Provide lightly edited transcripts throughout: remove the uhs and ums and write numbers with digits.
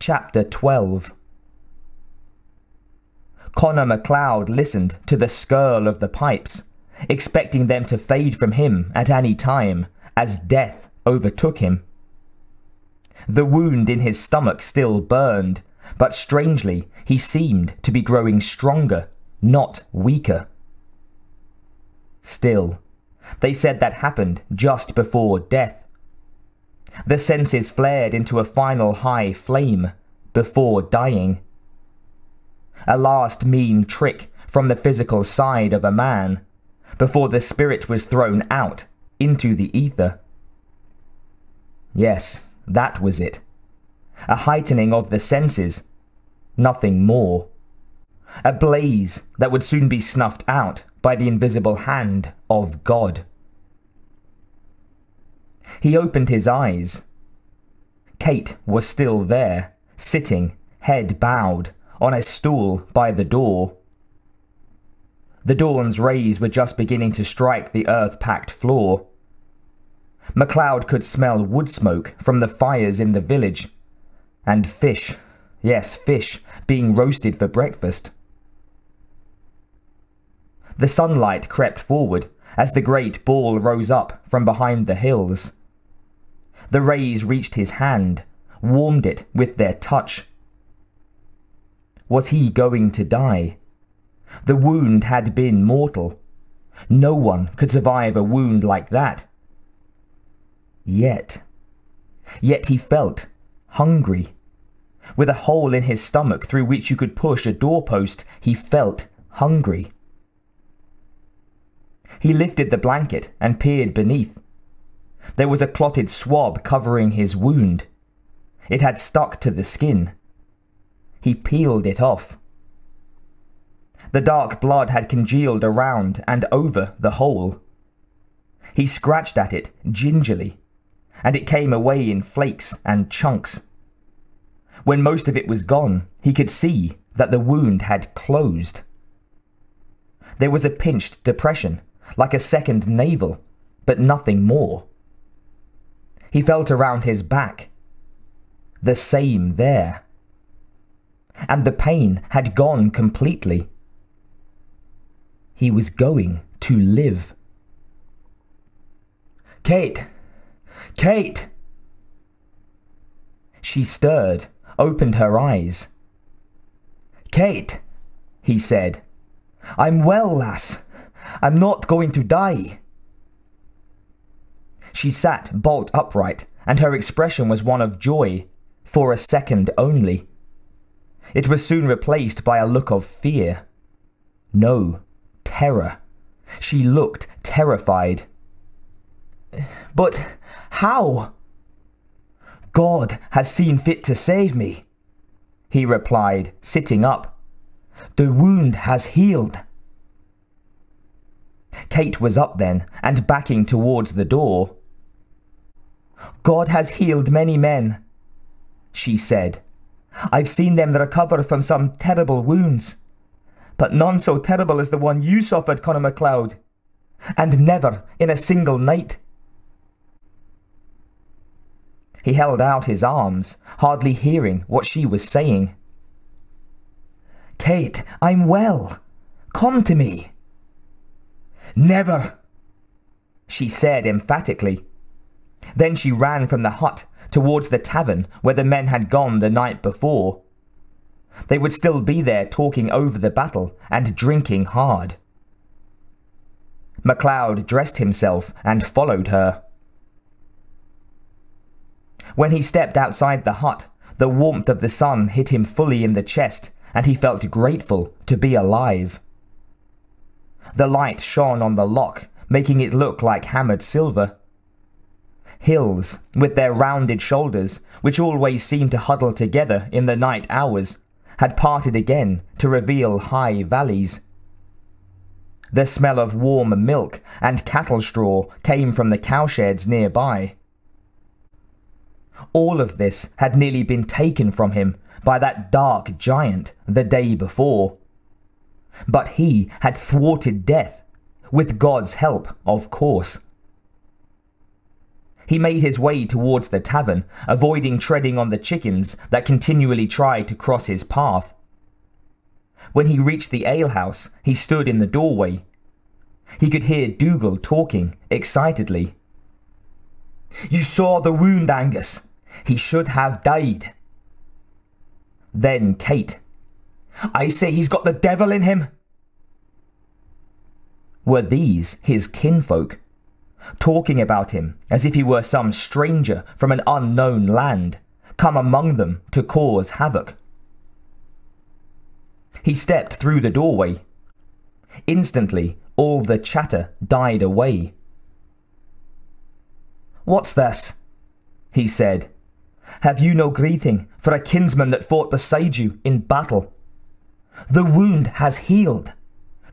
Chapter 12. Connor MacLeod listened to the skirl of the pipes, expecting them to fade from him at any time as death overtook him. The wound in his stomach still burned, but strangely he seemed to be growing stronger, not weaker. Still, they said that happened just before death. The senses flared into a final high flame before dying. A last mean trick from the physical side of a man before the spirit was thrown out into the ether. Yes, that was it. A heightening of the senses, nothing more. A blaze that would soon be snuffed out by the invisible hand of God. He opened his eyes. Kate was still there, sitting, head bowed, on a stool by the door. The dawn's rays were just beginning to strike the earth-packed floor. MacLeod could smell wood smoke from the fires in the village, and fish, yes, fish, being roasted for breakfast. The sunlight crept forward as the great ball rose up from behind the hills. The rays reached his hand, warmed it with their touch. Was he going to die? The wound had been mortal. No one could survive a wound like that. Yet he felt hungry. With a hole in his stomach through which you could push a doorpost, he felt hungry. He lifted the blanket and peered beneath. There was a clotted swab covering his wound. It had stuck to the skin. He peeled it off. The dark blood had congealed around and over the hole. He scratched at it gingerly, and it came away in flakes and chunks. When most of it was gone, he could see that the wound had closed. There was a pinched depression, like a second navel, but nothing more. He felt around his back. The same there. And the pain had gone completely. He was going to live. Kate! Kate! She stirred, opened her eyes. Kate, he said. I'm well, lass. I'm not going to die. She sat bolt upright, and her expression was one of joy, for a second only. It was soon replaced by a look of fear. No, terror. She looked terrified. But how? God has seen fit to save me, he replied, sitting up. The wound has healed. Kate was up then, and backing towards the door. God has healed many men, she said. I've seen them recover from some terrible wounds, but none so terrible as the one you suffered, Connor MacLeod, and never in a single night. He held out his arms, hardly hearing what she was saying. Kate, I'm well. Come to me. Never, she said emphatically. Then she ran from the hut towards the tavern where the men had gone the night before. They would still be there talking over the battle and drinking hard. MacLeod dressed himself and followed her. When he stepped outside the hut, the warmth of the sun hit him fully in the chest, and he felt grateful to be alive. The light shone on the lock, making it look like hammered silver. Hills, with their rounded shoulders, which always seemed to huddle together in the night hours, had parted again to reveal high valleys. The smell of warm milk and cattle straw came from the cowsheds nearby. All of this had nearly been taken from him by that dark giant the day before. But he had thwarted death, with God's help, of course. He made his way towards the tavern, avoiding treading on the chickens that continually tried to cross his path. When he reached the alehouse, he stood in the doorway. He could hear Dougal talking excitedly. "You saw the wound, Angus. He should have died." Then Kate. "I say he's got the devil in him." Were these his kinfolk, talking about him as if he were some stranger from an unknown land, come among them to cause havoc? He stepped through the doorway. Instantly, all the chatter died away. "What's this?" he said. "Have you no greeting for a kinsman that fought beside you in battle? The wound has healed.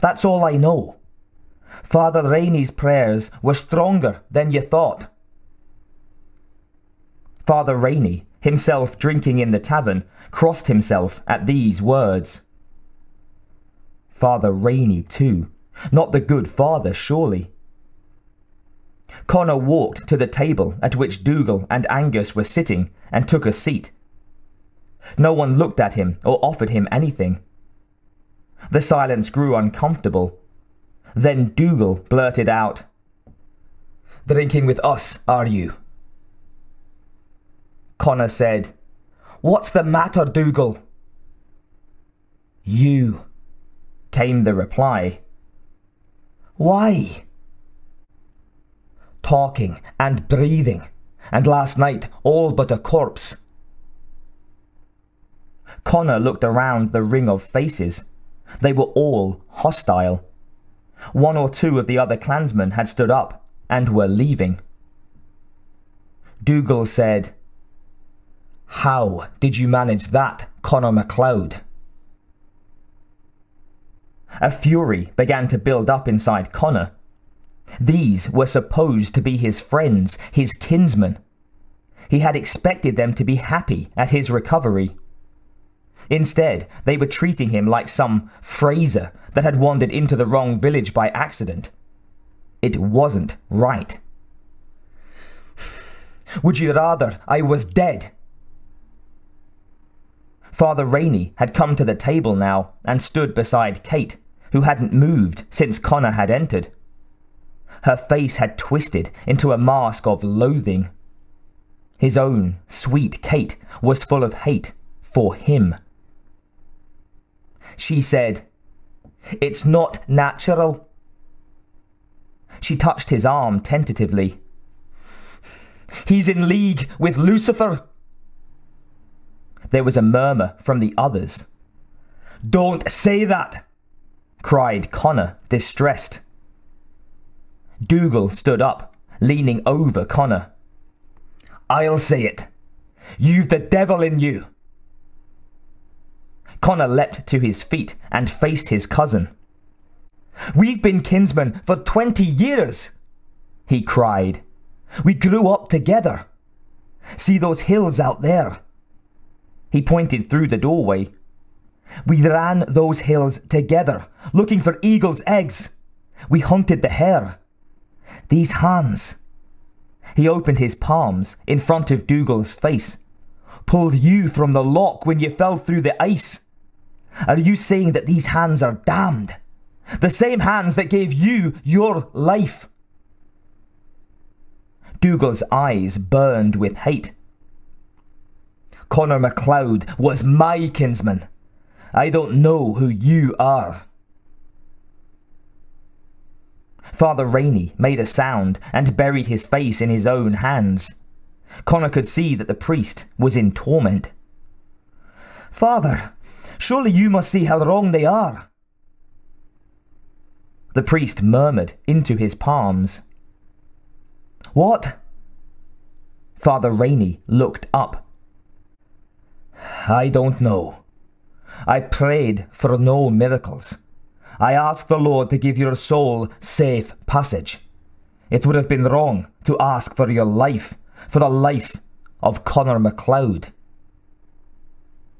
That's all I know. Father Rainey's prayers were stronger than you thought." Father Rainey, himself drinking in the tavern, crossed himself at these words. Father Rainey too, not the good father surely. Connor walked to the table at which Dougal and Angus were sitting and took a seat. No one looked at him or offered him anything. The silence grew uncomfortable. Then Dougal blurted out, "Drinking with us, are you?" Connor said, "What's the matter, Dougal?" "You," came the reply. "Why?" "Talking and breathing, and last night all but a corpse." Connor looked around the ring of faces. They were all hostile. One or two of the other clansmen had stood up and were leaving. Dougal said, "How did you manage that, Connor MacLeod?" A fury began to build up inside Connor. These were supposed to be his friends, his kinsmen. He had expected them to be happy at his recovery. Instead, they were treating him like some Fraser that had wandered into the wrong village by accident. It wasn't right. "Would you rather I was dead?" Father Rainey had come to the table now and stood beside Kate, who hadn't moved since Connor had entered. Her face had twisted into a mask of loathing. His own sweet Kate was full of hate for him. She said, "It's not natural." She touched his arm tentatively. "He's in league with Lucifer." There was a murmur from the others. "Don't say that!" cried Connor, distressed. Dougal stood up, leaning over Connor. "I'll say it. You've the devil in you." Connor leapt to his feet and faced his cousin. "We've been kinsmen for 20 years!" he cried. "We grew up together. See those hills out there?" He pointed through the doorway. "We ran those hills together, looking for eagle's eggs. We hunted the hare. These hands," he opened his palms in front of Dougal's face, "pulled you from the lock when you fell through the ice. Are you saying that these hands are damned? The same hands that gave you your life?" Dougal's eyes burned with hate. "Connor MacLeod was my kinsman. I don't know who you are." Father Rainey made a sound and buried his face in his own hands. Connor could see that the priest was in torment. "Father, surely you must see how wrong they are." The priest murmured into his palms. "What?" Father Rainey looked up. "I don't know. I prayed for no miracles. I asked the Lord to give your soul safe passage. It would have been wrong to ask for your life, for the life of Connor MacLeod.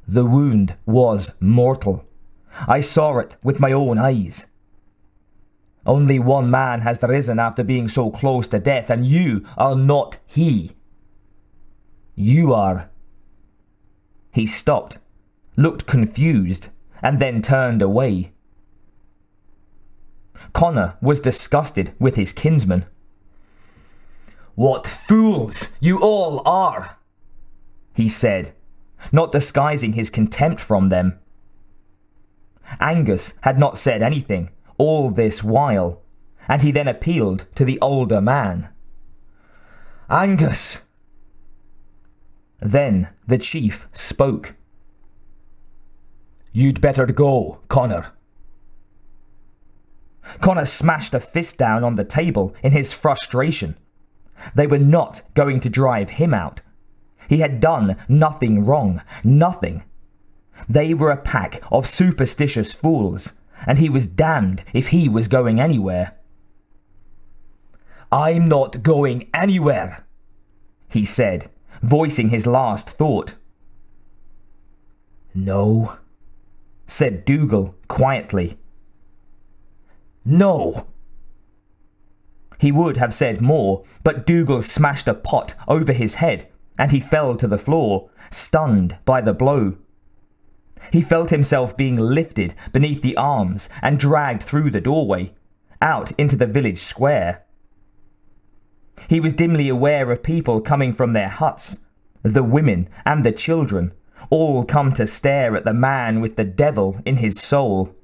The wound was mortal. I saw it with my own eyes. Only one man has risen after being so close to death, and you are not he. You are." He stopped, looked confused, and then turned away. Connor was disgusted with his kinsman. "What fools you all are," he said, not disguising his contempt from them. Angus had not said anything all this while, and he then appealed to the older man. "Angus!" Then the chief spoke. "You'd better go, Connor." Connor smashed a fist down on the table in his frustration. They were not going to drive him out. He had done nothing wrong, nothing. They were a pack of superstitious fools, and he was damned if he was going anywhere. "I'm not going anywhere," he said, voicing his last thought. "No," said Dougal quietly. "No." He would have said more, but Dougal smashed a pot over his head, and he fell to the floor, stunned by the blow. He felt himself being lifted beneath the arms and dragged through the doorway, out into the village square. He was dimly aware of people coming from their huts, the women and the children, all come to stare at the man with the devil in his soul.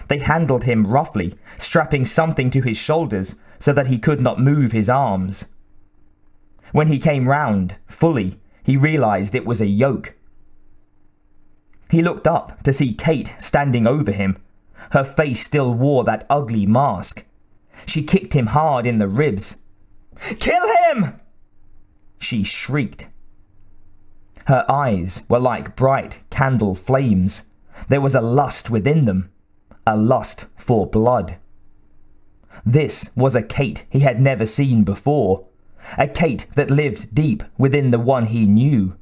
They handled him roughly, strapping something to his shoulders so that he could not move his arms. When he came round, fully, he realized it was a yoke. He looked up to see Kate standing over him. Her face still wore that ugly mask. She kicked him hard in the ribs. "Kill him!" she shrieked. Her eyes were like bright candle flames. There was a lust within them, a lust for blood. This was a Kate he had never seen before, a Kate that lived deep within the one he knew.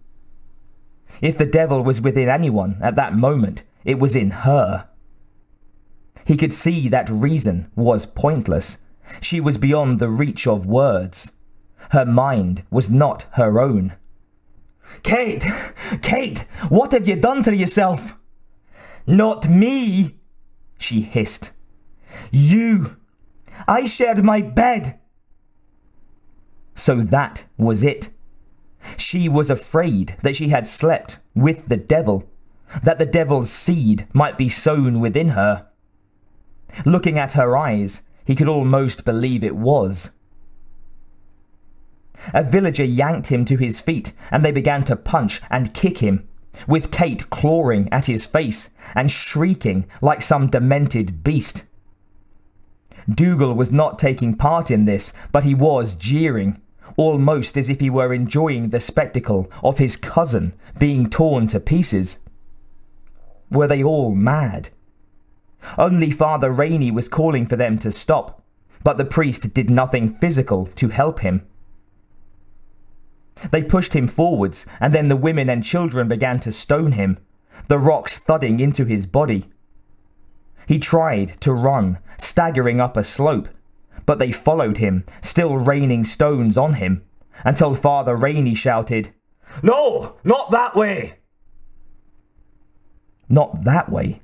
If the devil was within anyone at that moment, it was in her. He could see that reason was pointless. She was beyond the reach of words. Her mind was not her own. "Kate! Kate! What have you done to yourself?" "Not me!" she hissed. "You! I shared my bed!" So that was it. She was afraid that she had slept with the devil, that the devil's seed might be sown within her. Looking at her eyes, he could almost believe it was. A villager yanked him to his feet, and they began to punch and kick him, with Kate clawing at his face and shrieking like some demented beast. Dougal was not taking part in this, but he was jeering, almost as if he were enjoying the spectacle of his cousin being torn to pieces. Were they all mad? Only Father Rainey was calling for them to stop, but the priest did nothing physical to help him. They pushed him forwards, and then the women and children began to stone him, the rocks thudding into his body. He tried to run, staggering up a slope, but they followed him, still raining stones on him, until Father Rainey shouted, "No, not that way!" Not that way?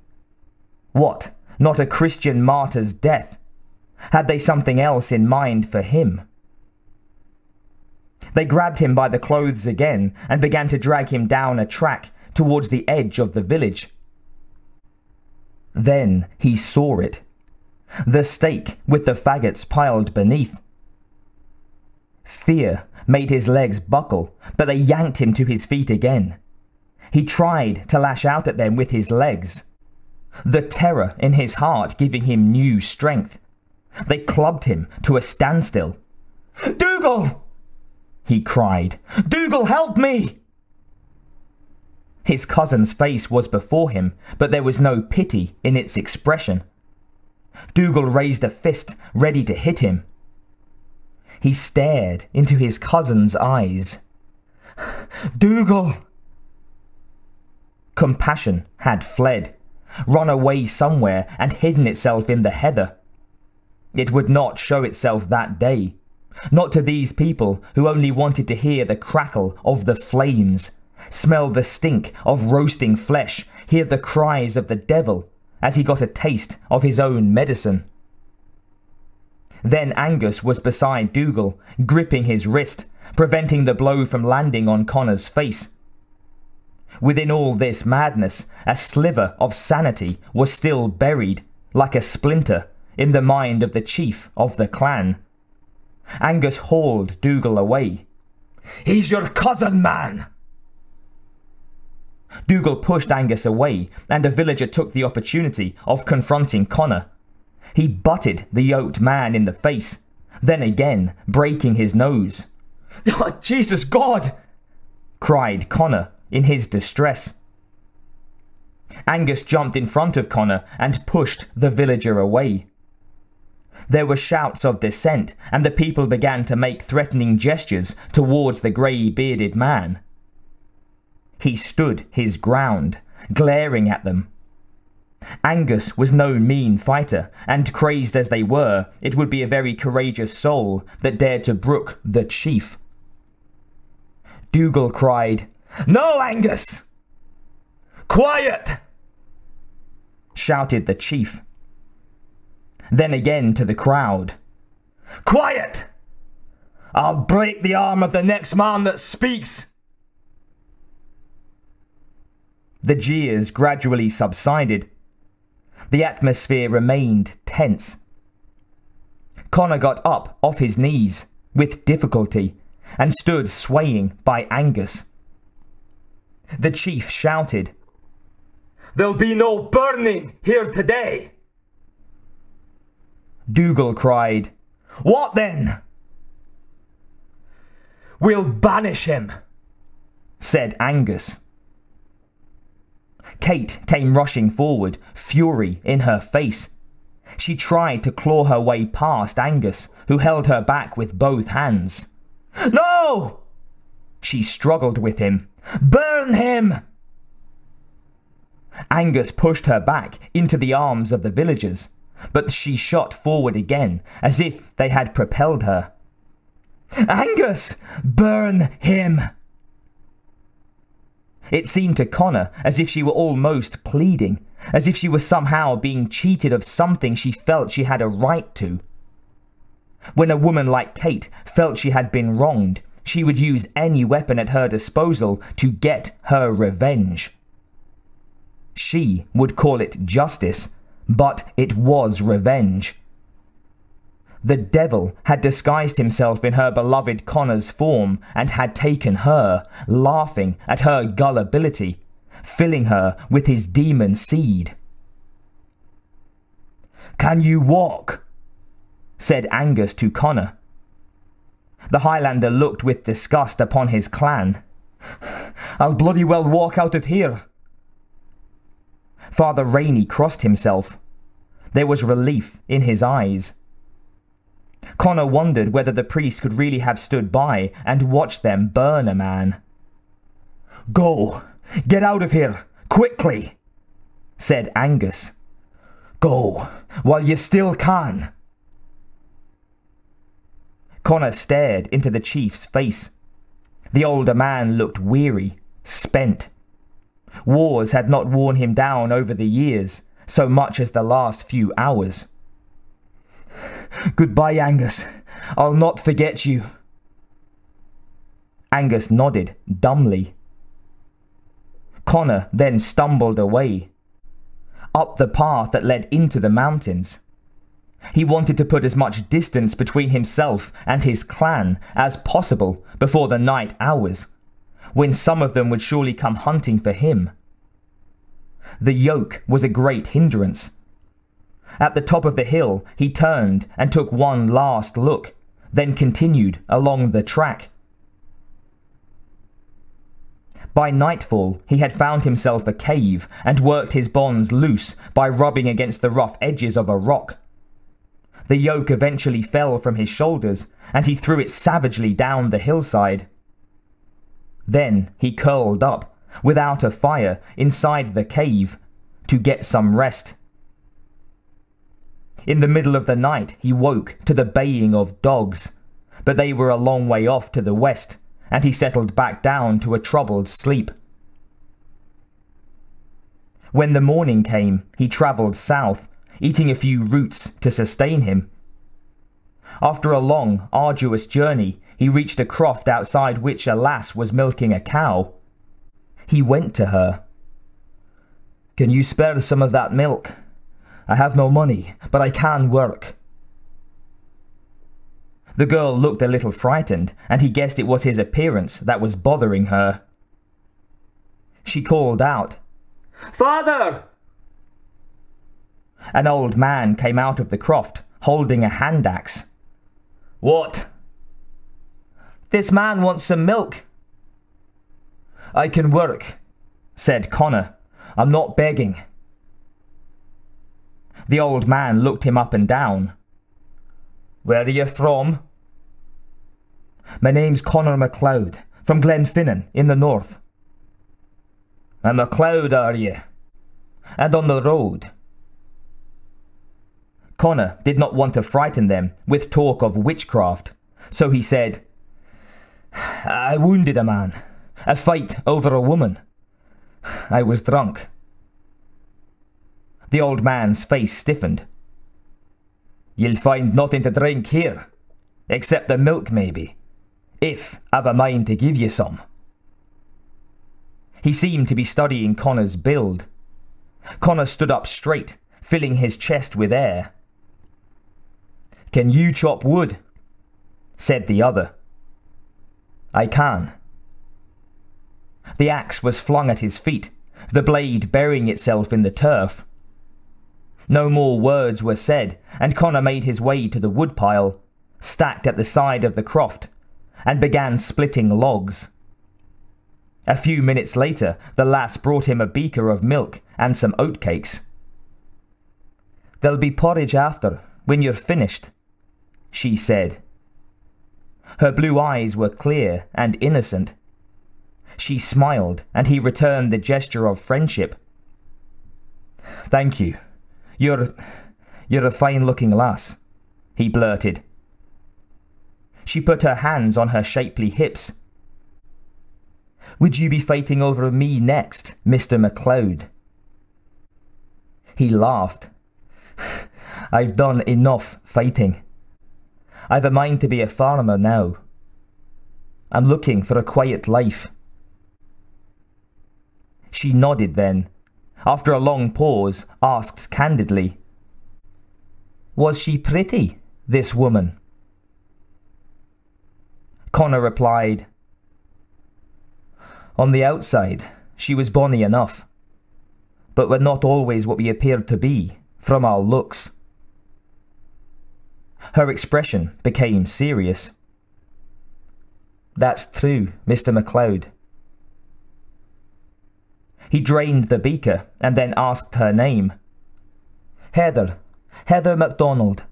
What, not a Christian martyr's death? Had they something else in mind for him? They grabbed him by the clothes again and began to drag him down a track towards the edge of the village. Then he saw it. The stake with the faggots piled beneath. Fear made his legs buckle, but they yanked him to his feet again. He tried to lash out at them with his legs, the terror in his heart giving him new strength. They clubbed him to a standstill. "Dougal!" he cried. "Dougal, help me!" His cousin's face was before him, but there was no pity in its expression. Dougal raised a fist, ready to hit him. He stared into his cousin's eyes. "Dougal!" Compassion had fled, run away somewhere and hidden itself in the heather. It would not show itself that day. Not to these people who only wanted to hear the crackle of the flames, smell the stink of roasting flesh, hear the cries of the devil as he got a taste of his own medicine. Then Angus was beside Dougal, gripping his wrist, preventing the blow from landing on Connor's face. Within all this madness, a sliver of sanity was still buried, like a splinter, in the mind of the chief of the clan. Angus hauled Dougal away. "He's your cousin, man!" Dougal pushed Angus away, and a villager took the opportunity of confronting Connor. He butted the yoked man in the face, then again breaking his nose. "Oh, Jesus God!" cried Connor in his distress. Angus jumped in front of Connor and pushed the villager away. There were shouts of dissent, and the people began to make threatening gestures towards the grey-bearded man. He stood his ground, glaring at them. Angus was no mean fighter, and crazed as they were, it would be a very courageous soul that dared to brook the chief. Dougal cried, "No, Angus!" "Quiet!" shouted the chief. Then again to the crowd, "Quiet! I'll break the arm of the next man that speaks!" The jeers gradually subsided. The atmosphere remained tense. Connor got up off his knees, with difficulty, and stood swaying by Angus. The chief shouted, "There'll be no burning here today!" Dougal cried, "What then?" "We'll banish him," said Angus. Kate came rushing forward, fury in her face. She tried to claw her way past Angus, who held her back with both hands. "No!" She struggled with him. "Burn him!" Angus pushed her back into the arms of the villagers, but she shot forward again, as if they had propelled her. "Angus! Burn him!" It seemed to Connor as if she were almost pleading, as if she were somehow being cheated of something she felt she had a right to. When a woman like Kate felt she had been wronged, she would use any weapon at her disposal to get her revenge. She would call it justice, but it was revenge. The devil had disguised himself in her beloved Connor's form and had taken her, laughing at her gullibility, filling her with his demon seed. "Can you walk?" said Angus to Connor. The Highlander looked with disgust upon his clan. "I'll bloody well walk out of here." Father Rainey crossed himself. There was relief in his eyes. Connor wondered whether the priest could really have stood by and watched them burn a man. "Go! Get out of here! Quickly!" said Angus. "Go, while you still can!" Connor stared into the chief's face. The older man looked weary, spent. Wars had not worn him down over the years, so much as the last few hours. "Goodbye, Angus. I'll not forget you." Angus nodded dumbly. Connor then stumbled away, up the path that led into the mountains. He wanted to put as much distance between himself and his clan as possible before the night hours, when some of them would surely come hunting for him. The yoke was a great hindrance. At the top of the hill, he turned and took one last look, then continued along the track. By nightfall, he had found himself a cave and worked his bonds loose by rubbing against the rough edges of a rock. The yoke eventually fell from his shoulders, and he threw it savagely down the hillside. Then he curled up, without a fire, inside the cave, to get some rest. In the middle of the night he woke to the baying of dogs, but they were a long way off to the west, and he settled back down to a troubled sleep. When the morning came, he travelled south, eating a few roots to sustain him. After a long, arduous journey, he reached a croft outside which a lass was milking a cow. He went to her. "Can you spare some of that milk? I have no money, but I can work." The girl looked a little frightened, and he guessed it was his appearance that was bothering her. She called out, "Father!" An old man came out of the croft, holding a hand axe. "What?" "This man wants some milk." "I can work," said Connor. "I'm not begging." The old man looked him up and down. "Where are you from?" "My name's Connor MacLeod, from Glenfinnan, in the north." "A MacLeod, are you? And on the road?" Connor did not want to frighten them with talk of witchcraft, so he said, "I wounded a man. A fight over a woman. I was drunk." The old man's face stiffened. "You'll find nothing to drink here, except the milk maybe, if I've a mind to give you some." He seemed to be studying Connor's build. Connor stood up straight, filling his chest with air. "Can you chop wood?" said the other. "I can." The axe was flung at his feet, the blade burying itself in the turf. No more words were said, and Connor made his way to the woodpile, stacked at the side of the croft, and began splitting logs. A few minutes later, the lass brought him a beaker of milk and some oatcakes. "There'll be porridge after, when you're finished," she said. Her blue eyes were clear and innocent. She smiled, and he returned the gesture of friendship. "Thank you. You're a fine-looking lass," he blurted. She put her hands on her shapely hips. "Would you be fighting over me next, Mr. MacLeod?" He laughed. "I've done enough fighting. I've a mind to be a farmer now. I'm looking for a quiet life." She nodded then, after a long pause, asked candidly, "Was she pretty, this woman?" Connor replied, "On the outside, she was bonny enough, but we're not always what we appeared to be, from our looks." Her expression became serious. "That's true, Mr. MacLeod." He drained the beaker and then asked her name. "Heather MacDonald."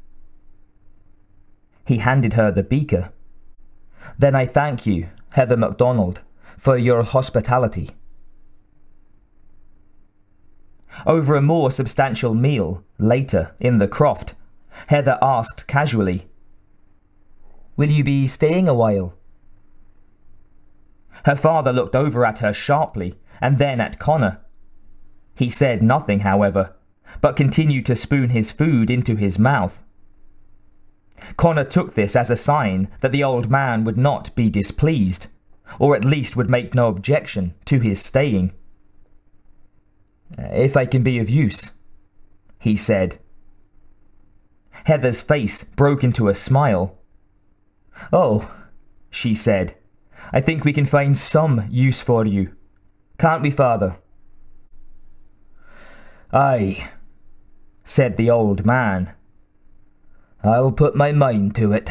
He handed her the beaker. "Then I thank you, Heather MacDonald, for your hospitality." Over a more substantial meal, later in the croft, Heather asked casually, "Will you be staying a while?" Her father looked over at her sharply, and then at Connor. He said nothing, however, but continued to spoon his food into his mouth. Connor took this as a sign that the old man would not be displeased, or at least would make no objection to his staying. "If I can be of use," he said. Heather's face broke into a smile. "Oh," she said, "I think we can find some use for you. Can't we, father?" "Aye," said the old man. "I'll put my mind to it."